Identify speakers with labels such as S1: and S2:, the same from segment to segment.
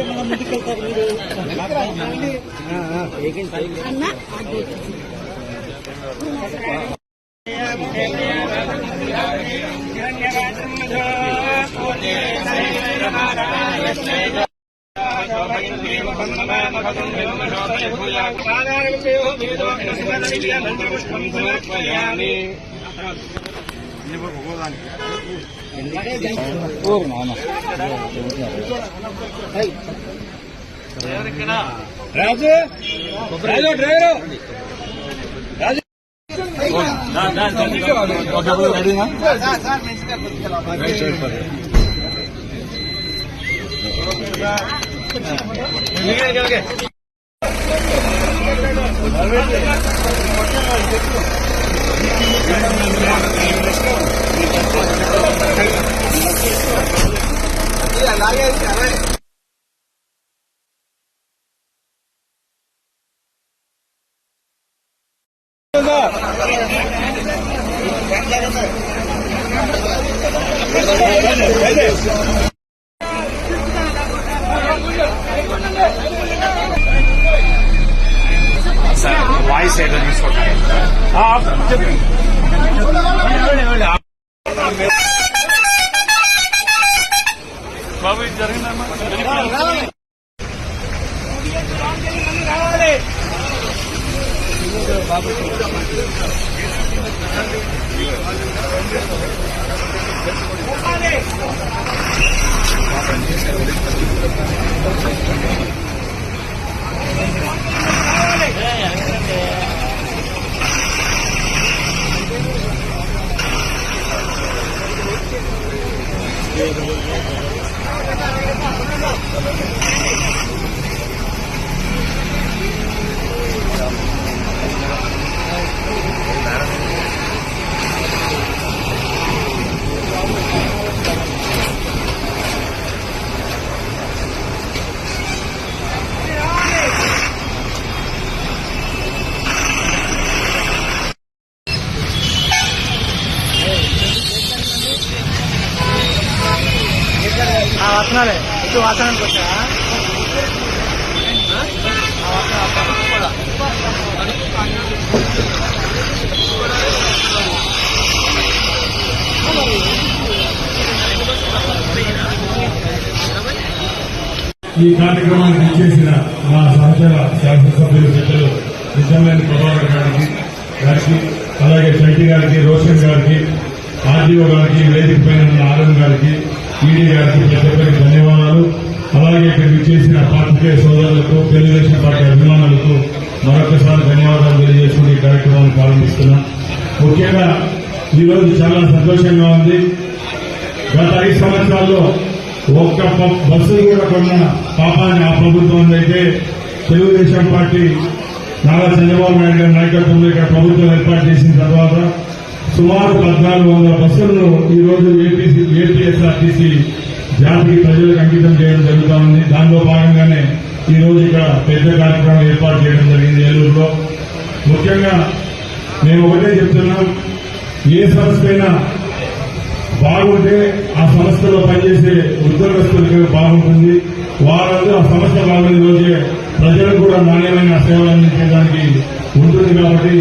S1: అయితే మనం ముందుకెళ్తారు మీరు అన్న
S2: రాజు రాజు డ్రైవరు రాజు
S3: వాయిస్ ఏదో తీసుకోండి బాబు ఇది జరిగిందమ్మా
S1: వస్తున్నాలే ఇటు వాసనానికి వచ్చా
S4: ఈ కార్యక్రమానికి ఇచ్చేసిన మా సహచర శాసనసభ్యులు పెద్దలు నిజమైన ప్రభాకర్ గారికి అలాగే చైతి గారికి రోషన్ గారికి ఆర్డీఓ గారికి వేదిక పైన ఉన్న ఆనంద్ గారికి ఈడీ గారికి ప్రతి ఒక్కరికి ధన్యవాదాలు. అలాగే ఇక్కడికి ఇచ్చేసిన పాత్రికేయ సోదరులకు తెలుగుదేశం పార్టీ అభిమానులకు మరొకసారి ధన్యవాదాలు తెలియజేసుకుని ఈ కార్యక్రమాన్ని ప్రారంభిస్తున్నాం. ముఖ్యంగా ఈ రోజు చాలా సంతోషంగా ఉంది. గత 5 సంవత్సరాల్లో ఒక్క బస్సులు కూడా కొన్న పాపాన్ని ఆ ప్రభుత్వం అయితే తెలుగుదేశం పార్టీ నారా చంద్రబాబు నాయుడు గారి నాయకత్వంలో ఇక్కడ ప్రభుత్వం ఏర్పాటు చేసిన తర్వాత సుమారు 1400 బస్సులను ఈ రోజు ఏపీఎస్ఆర్టీసీ జాతికి ప్రజలకు అంకితం చేయడం జరుగుతా ఉంది. దానిలో భాగంగానే ఈ రోజు ఇక్కడ పెద్ద కార్యక్రమం ఏర్పాటు చేయడం జరిగింది ఏలూరులో. ముఖ్యంగా మేము ఒకటే చెప్తున్నాం, ఏ సంస్థ అయినా బాగుంటే ఆ సంస్థలో పనిచేసే ఉద్యోగస్తులకు బాగుంటుంది. వారందరూ ఆ సంస్థ బాగుండే రోజే ప్రజలకు కూడా నాణ్యమైన సేవలు అందించడానికి ఉంటుంది. కాబట్టి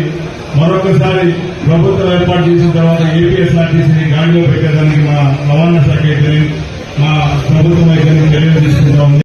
S4: మరొకసారి ప్రభుత్వం ఏర్పాటు చేసిన తర్వాత ఏపీఎస్ఆర్టీసీని గాడిలో పెట్టేదానికి మా రవాణా శాఖ అయితే మా ప్రభుత్వం అయితే చర్యలు తీసుకుంటా ఉంది.